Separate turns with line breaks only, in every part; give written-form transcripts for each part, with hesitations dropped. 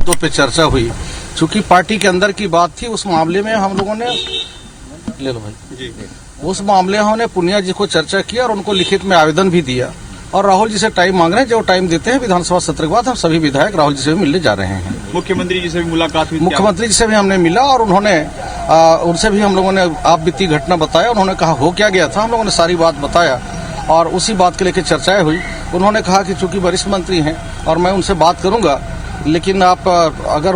बातों पे चर्चा हुई। चूंकि पार्टी के अंदर की बात थी, उस मामले में हम लोगों ने ले लो भाई जी, उस मामले में हमने पुनिया जी को चर्चा किया और उनको लिखित में आवेदन भी दिया और राहुल जी से टाइम मांग रहे हैं। जो टाइम देते हैं विधानसभा सत्र के बाद हम सभी विधायक राहुल जी से भी मिलने जा रहे हैं।
मुख्यमंत्री जी से भी मुलाकात हुई?
मुख्यमंत्री जी से भी हमने मिला और उन्होंने उनसे भी हम लोगों ने आप बीती घटना बताया। उन्होंने कहा हो क्या गया था, हम लोगों ने सारी बात बताया और उसी बात के लेकर चर्चाएं हुई। उन्होंने कहा कि चूंकि वरिष्ठ मंत्री हैं और मैं उनसे बात करूंगा, लेकिन आप अगर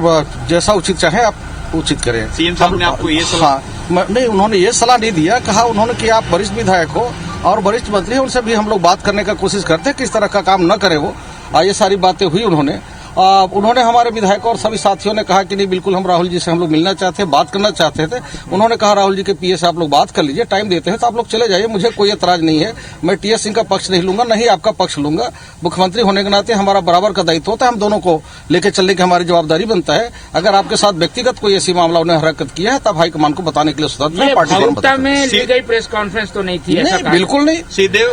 जैसा उचित चाहे आप उचित करें।
सीएम साहब ने आपको ये सलाह?
हाँ, नहीं, उन्होंने ये सलाह नहीं दिया। कहा उन्होंने कि आप वरिष्ठ विधायक हो और वरिष्ठ मंत्री हैं, उनसे भी हम लोग बात करने का कोशिश करते हैं, किस तरह का काम न करे वो। ये सारी बातें हुई। उन्होंने हमारे विधायकों और सभी साथियों ने कहा कि नहीं, बिल्कुल हम राहुल जी से हम लोग मिलना चाहते हैं, बात करना चाहते थे। उन्होंने कहा राहुल जी के पीए से आप लोग बात कर लीजिए, टाइम देते हैं तो आप लोग चले जाइए, मुझे कोई एतराज नहीं है। मैं टीएस सिंह का पक्ष नहीं लूंगा, नहीं आपका पक्ष लूंगा। मुख्यमंत्री होने के नाते हमारा बराबर का दायित्व होता है, हम दोनों को लेकर चलने की हमारी जवाबदारी बनता है। अगर आपके साथ व्यक्तिगत कोई ऐसी मामला उन्हें हरकत किया है तब हाईकमान को बताने के लिए स्वतंत्र है।
पार्टी में ली गई प्रेस कॉन्फ्रेंस तो नहीं थी?
नहीं, बिल्कुल नहीं।
सीधे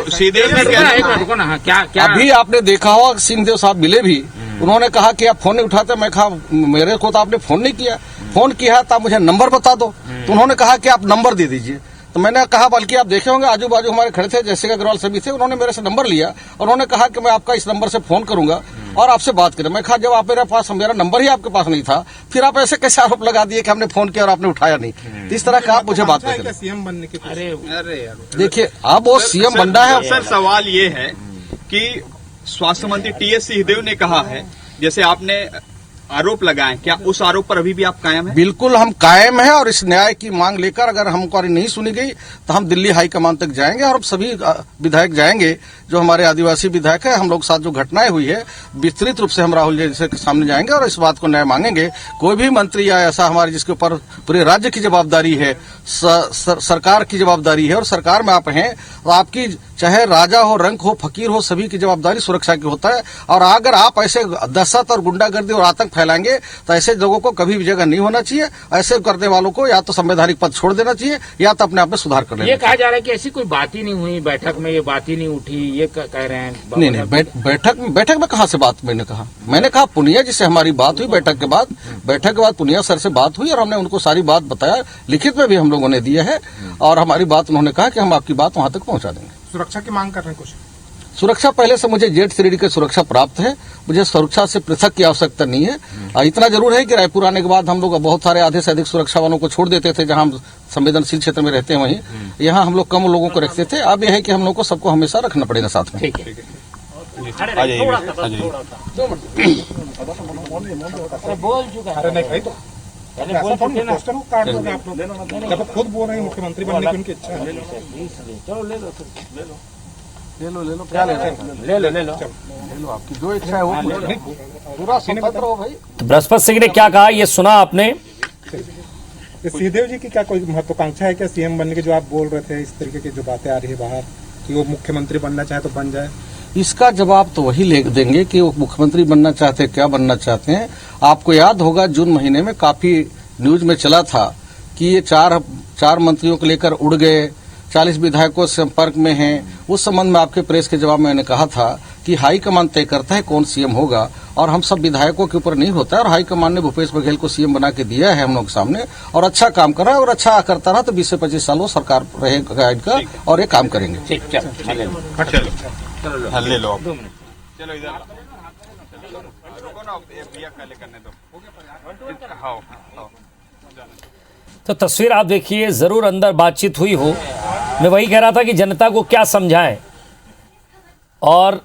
क्या अभी आपने देखा होगा सिंहदेव साहब मिले भी, उन्होंने कहा कि आप फोन नहीं उठाते। मैं कहा मेरे को तो आपने फोन नहीं किया, फोन किया है तो आप मुझे नंबर बता दो। तो उन्होंने कहा कि आप नंबर दे दीजिए। तो मैंने कहा बल्कि आप देखे होंगे आजू बाजू हमारे खड़े थे, जैसे अग्रवाल सभी थे, उन्होंने मेरे से नंबर लिया और उन्होंने कहा कि मैं आपका इस नंबर से फोन करूंगा और आपसे बात करें। मैं कहा जब आप मेरा नंबर ही आपके पास नहीं था, फिर आप ऐसे कैसे आरोप लगा दिए कि हमने फोन किया और आपने उठाया नहीं? इस तरह का आप मुझे बात करें।
सीएम बनने के
अरे
देखिए, अब वो सीएम बनना है।
सर सवाल ये है कि स्वास्थ्य मंत्री टीएस सिंहदेव ने कहा है, जैसे आपने आरोप लगाए, क्या उस आरोप पर अभी भी आप कायम हैं?
बिल्कुल हम कायम हैं और इस न्याय की मांग लेकर अगर हमको नहीं सुनी गई तो हम दिल्ली हाईकमान तक जाएंगे और सभी विधायक जाएंगे जो हमारे आदिवासी विधायक है। हम लोग साथ जो घटनाएं हुई है विस्तृत रूप से हम राहुल जी के सामने जाएंगे और इस बात को न्याय मांगेंगे। कोई भी मंत्री या ऐसा हमारे जिसके ऊपर पूरे राज्य की जवाबदारी है, सरकार की जवाबदारी है और सरकार में आप हैं तो आपकी चाहे राजा हो, रंक हो, फकीर हो, सभी की जवाबदारी सुरक्षा की होता है। और अगर आप ऐसे दहशत और गुंडागर्दी और आतंक फैलाएंगे तो ऐसे लोगों को कभी भी जगह नहीं होना चाहिए। ऐसे करने वालों को या तो संवैधानिक पद छोड़ देना चाहिए या तो अपने आप में सुधार कर लेना।
ये कहा जा रहा है कि ऐसी कोई बात ही नहीं हुई बैठक में, ये बात ही नहीं उठी, ये कह रहे हैं।
नहीं, बैठक में कहाँ से बात मैंने कहा पुनिया जी से हमारी बात हुई बैठक के बाद पुनिया सर से बात हुई और हमने उनको सारी बात बताया, लिखित में भी हम लोगों ने दिया है और हमारी बात उन्होंने कहा कि हम आपकी बात वहां तक पहुंचा देंगे।
सुरक्षा की मांग कर रहे हैं कुछ?
सुरक्षा पहले से मुझे जेड श्रेणी की सुरक्षा प्राप्त है, मुझे सुरक्षा से पृथक की आवश्यकता नहीं है। इतना जरूर है कि रायपुर आने के बाद हम लोग बहुत सारे आधे से अधिक सुरक्षा वालों को छोड़ देते थे, जहां हम संवेदनशील क्षेत्र में रहते हैं वहीं यहाँ हम लोग कम लोगों को रखते थे। अब यह है कि हम लोग को सबको हमेशा रखना पड़ेगा साथ में।
खुद बोल रहे हैं मुख्यमंत्री बनने की उनकी इच्छा है।
ले लो क्या ले लो आपकी जो इच्छा है वो पूरा स्वतंत्र हो भाई।
तो बृहस्पति सिंह ने क्या कहा ये सुना आपने?
सिंहदेव जी की क्या कोई महत्वाकांक्षा है क्या सीएम बनने की? जो आप बोल रहे थे इस तरीके की जो बातें आ रही है बाहर कि वो मुख्यमंत्री बनना चाहे तो बन जाए,
इसका जवाब तो वही ले देंगे कि वो मुख्यमंत्री बनना चाहते हैं, क्या बनना चाहते हैं। आपको याद होगा जून महीने में काफी न्यूज में चला था कि ये चार मंत्रियों को लेकर उड़ गए, 40 विधायकों संपर्क में हैं। उस संबंध में आपके प्रेस के जवाब में मैंने कहा था कि हाईकमान तय करता है कौन सीएम होगा और हम सब विधायकों के ऊपर नहीं होता है। और हाईकमान ने भूपेश बघेल को सीएम बना के दिया है हम लोग के सामने और अच्छा काम कर रहा है और अच्छा करता रहा तो 20 से 25 साल वो सरकार रहेगा इनका और ये काम करेंगे।
ले लो चलो इधर रुको ना, भैया पहले करने दो।
तो तस्वीर आप देखिए, जरूर अंदर बातचीत हुई हो। मैं वही कह रहा था कि जनता को क्या समझाएं और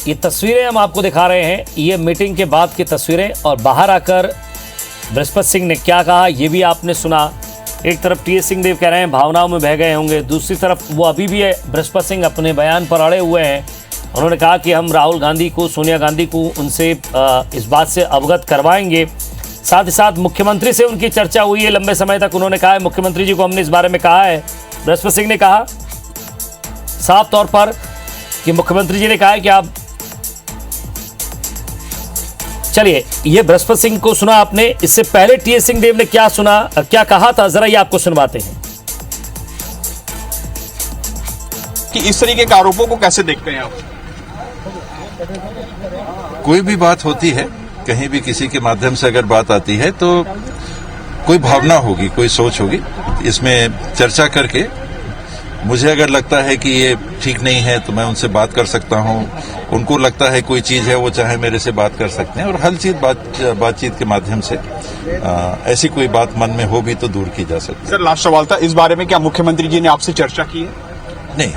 ये तस्वीरें हम आपको दिखा रहे हैं, ये मीटिंग के बाद की तस्वीरें और बाहर आकर बृहस्पति सिंह ने क्या कहा ये भी आपने सुना। एक तरफ टीएस सिंहदेव कह रहे हैं भावनाओं में बह गए होंगे, दूसरी तरफ वो अभी भी बृहस्पति सिंह अपने बयान पर अड़े हुए हैं। उन्होंने कहा कि हम राहुल गांधी को, सोनिया गांधी को उनसे इस बात से अवगत करवाएंगे। साथ ही साथ मुख्यमंत्री से उनकी चर्चा हुई है लंबे समय तक। उन्होंने कहा है मुख्यमंत्री जी को हमने इस बारे में कहा है। बृहस्पति सिंह ने कहा साफ तौर पर कि मुख्यमंत्री जी ने कहा है कि आप चलिए, ये बृहस्पति सिंह को सुना आपने। इससे पहले टीएस सिंहदेव ने क्या सुना, क्या कहा था, जरा ये आपको सुनवाते हैं
कि इस तरीके के आरोपों को कैसे देखते हैं आप?
कोई भी बात होती है कहीं भी किसी के माध्यम से अगर बात आती है तो कोई भावना होगी, कोई सोच होगी, इसमें चर्चा करके मुझे अगर लगता है कि ये ठीक नहीं है तो मैं उनसे बात कर सकता हूँ। उनको लगता है कोई चीज है वो चाहे मेरे से बात कर सकते हैं और हर चीज बातचीत के माध्यम से ऐसी कोई बात मन में हो भी तो दूर की जा सकती है।
सर लास्ट सवाल था, इस बारे में क्या मुख्यमंत्री जी ने आपसे चर्चा की है?
नहीं,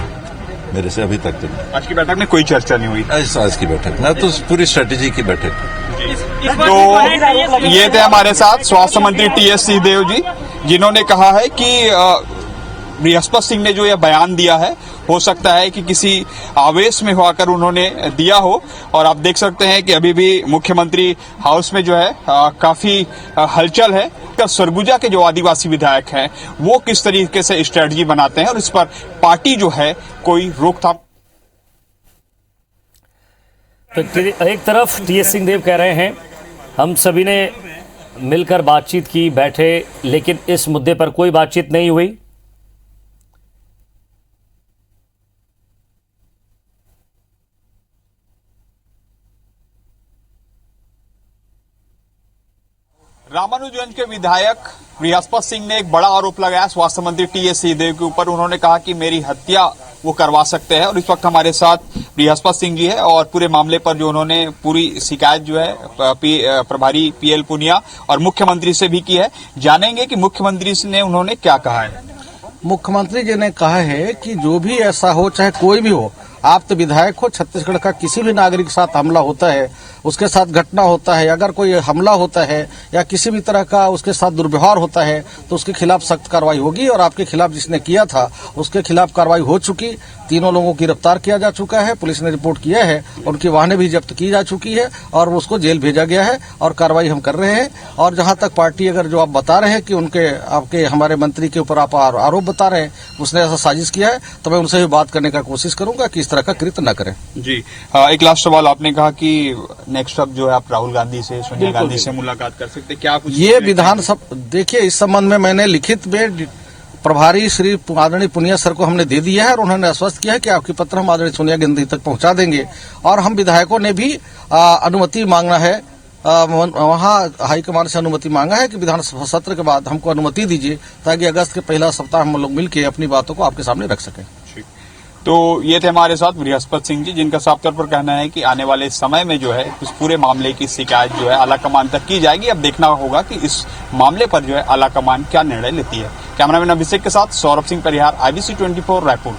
मेरे से अभी तक तो नहीं।
आज की बैठक में कोई चर्चा नहीं हुई।
आज की बैठक में तो पूरी स्ट्रेटेजी की बैठक।
तो ये थे हमारे साथ स्वास्थ्य मंत्री टीएस सिंहदेव जी, जिन्होंने कहा है कि बृहस्पति सिंह ने जो यह बयान दिया है, हो सकता है कि किसी आवेश में होकर उन्होंने दिया हो। और आप देख सकते हैं कि अभी भी मुख्यमंत्री हाउस में जो है काफी हलचल है। सरगुजा के जो आदिवासी विधायक हैं वो किस तरीके से स्ट्रेटजी बनाते हैं और इस पर पार्टी जो है कोई रोकथाम।
तो एक तरफ टीएस सिंहदेव कह रहे हैं हम सभी ने मिलकर बातचीत की, बैठे, लेकिन इस मुद्दे पर कोई बातचीत नहीं हुई।
रामानुजगंज के विधायक बृहस्पति सिंह ने एक बड़ा आरोप लगाया स्वास्थ्य मंत्री टीएस सिंहदेव के ऊपर। उन्होंने कहा कि मेरी हत्या वो करवा सकते हैं और इस वक्त हमारे साथ बृहस्पति सिंह जी है और पूरे मामले पर जो उन्होंने पूरी शिकायत जो है प्रभारी पीएल पुनिया और मुख्यमंत्री से भी की है। जानेंगे कि मुख्यमंत्री ने उन्होंने क्या कहा है।
मुख्यमंत्री जी ने कहा है कि जो भी ऐसा हो, चाहे कोई भी हो, आप तो विधायक हो, छत्तीसगढ़ का किसी भी नागरिक के साथ हमला होता है, उसके साथ घटना होता है, अगर कोई हमला होता है या किसी भी तरह का उसके साथ दुर्व्यवहार होता है तो उसके खिलाफ सख्त कार्रवाई होगी। और आपके खिलाफ जिसने किया था उसके खिलाफ कार्रवाई हो चुकी, तीनों लोगों को गिरफ्तार किया जा चुका है, पुलिस ने रिपोर्ट किया है, उनकी वाहनें भी जब्त की जा चुकी है और उसको जेल भेजा गया है और कार्रवाई हम कर रहे हैं। और जहां तक पार्टी अगर जो आप बता रहे हैं कि उनके आपके हमारे मंत्री के ऊपर आप आरोप बता रहे हैं उसने ऐसा साजिश किया है, तो मैं उनसे भी बात करने का कोशिश करूंगा कि इस तरह का कृत्य न करें।
जी एक लास्ट सवाल, आपने कहा कि नेक्स्ट अब जो है आप राहुल गांधी से, सोनिया गांधी से मुलाकात कर सकते, क्या कुछ
ये विधानसभा, देखिए इस संबंध में मैंने लिखित में प्रभारी श्री आदरणीय पुनिया सर को हमने दे दिया है और उन्होंने आश्वस्त किया है कि आपकी पत्र हम आदरणीय सोनिया गांधी तक पहुंचा देंगे। और हम विधायकों ने भी अनुमति मांगना है, वहां हाईकमान से अनुमति मांगा है कि विधानसभा सत्र के बाद हमको अनुमति दीजिए ताकि अगस्त के पहला सप्ताह हम लोग मिलकर अपनी बातों को आपके सामने रख सकें।
तो ये थे हमारे साथ बृहस्पति सिंह जी, जिनका साफ तौर पर कहना है कि आने वाले समय में जो है इस पूरे मामले की शिकायत जो है आला कमान तक की जाएगी। अब देखना होगा कि इस मामले पर जो है आला कमान क्या निर्णय लेती है। कैमरामैन अभिषेक के साथ सौरभ सिंह परिहार, IBC 24 रायपुर।